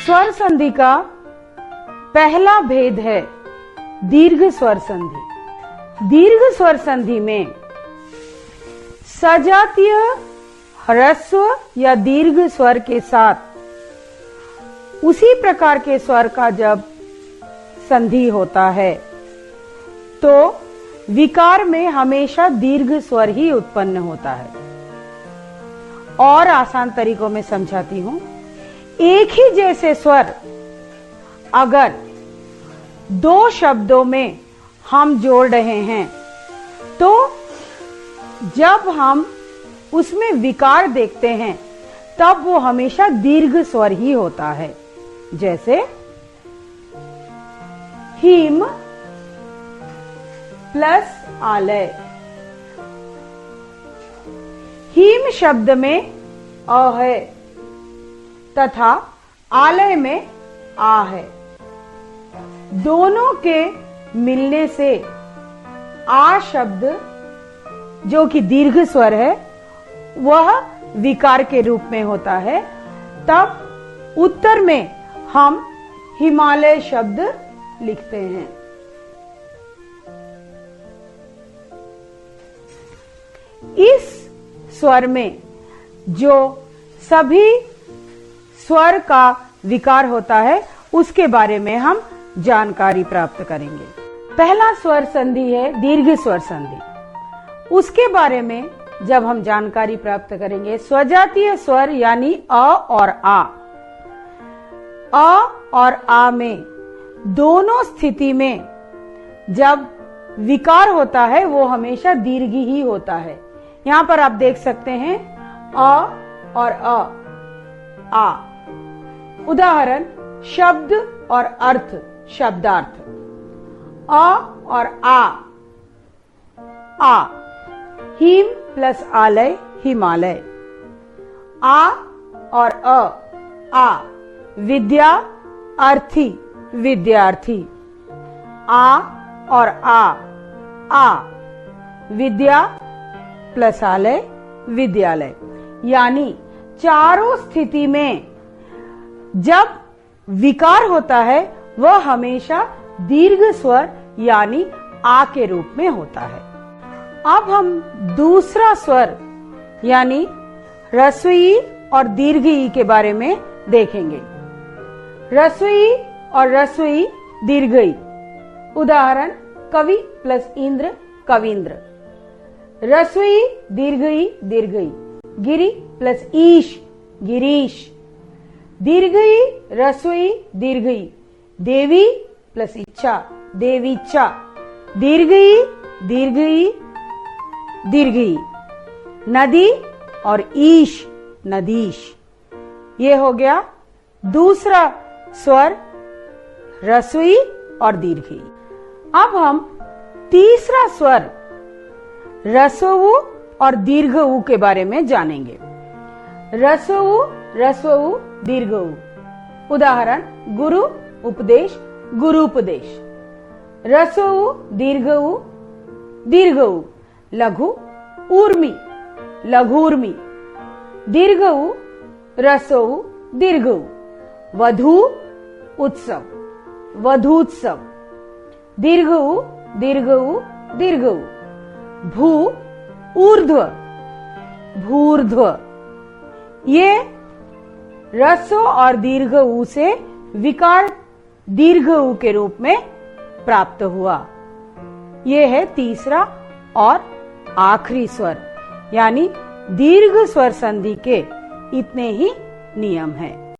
स्वर संधि का पहला भेद है दीर्घ स्वर संधि। दीर्घ स्वर संधि में सजातीय ह्रस्व या दीर्घ स्वर के साथ उसी प्रकार के स्वर का जब संधि होता है तो विकार में हमेशा दीर्घ स्वर ही उत्पन्न होता है। और आसान तरीकों में समझाती हूं, एक ही जैसे स्वर अगर दो शब्दों में हम जोड़ रहे हैं तो जब हम उसमें विकार देखते हैं तब वो हमेशा दीर्घ स्वर ही होता है। जैसे हिम प्लस आलय। हिम शब्द में अ है तथा आलय में आ है। दोनों के मिलने से आ शब्द जो कि दीर्घ स्वर है वह विकार के रूप में होता है। तब उत्तर में हम हिमालय शब्द लिखते हैं। इस स्वर में जो सभी स्वर का विकार होता है उसके बारे में हम जानकारी प्राप्त करेंगे। पहला स्वर संधि है दीर्घ स्वर संधि। उसके बारे में जब हम जानकारी प्राप्त करेंगे, स्वजातीय स्वर यानी अ और आ में दोनों स्थिति में जब विकार होता है वो हमेशा दीर्घ ही होता है। यहां पर आप देख सकते हैं अ और आ। उदाहरण शब्द और अर्थ, शब्दार्थ। अ और आ हिम प्लस आलय हिमालय। आ और आ विद्या अर्थी विद्यार्थी। आ और आ विद्या प्लस आलय विद्यालय। यानी चारों स्थिति में जब विकार होता है वह हमेशा दीर्घ स्वर यानी आ के रूप में होता है। अब हम दूसरा स्वर यानी ह्रस्व ई और दीर्घ ई के बारे में देखेंगे। ह्रस्व ई और ह्रस्व ई दीर्घ ई। उदाहरण कवि प्लस इंद्र कविंद्र। ह्रस्व ई दीर्घ ई। गिरि प्लस ईश गिरीश। दीर्घ ई ह्रस्व ई दीर्घ ई। देवी प्लस इच्छा देवीच्छा। दीर्घ ई दीर्घ ई दीर्घ ई। नदी और ईश नदीश। ये हो गया दूसरा स्वर ह्रस्व ई और दीर्घ ई। अब हम तीसरा स्वर ह्रस्व उ और दीर्घ उ के बारे में जानेंगे। ह्रस्व उ दीर्घ उ। उदाहरण गुरु उपदेश गुरुपदेश। ह्रस्व उ दीर्घ उ लघु ऊर्मी लघूर्मी। दीर्घ उ ह्रस्व उ दीर्घ उ वधू उत्सव वधूत्सव। दीर्घ उ दीर्घ उ भू ऊर्ध्व भूर्ध्व। ये ह्रस्व और दीर्घ उ से विकार दीर्घ उ के रूप में प्राप्त हुआ। ये है तीसरा और आखिरी स्वर। यानी दीर्घ स्वर संधि के इतने ही नियम हैं।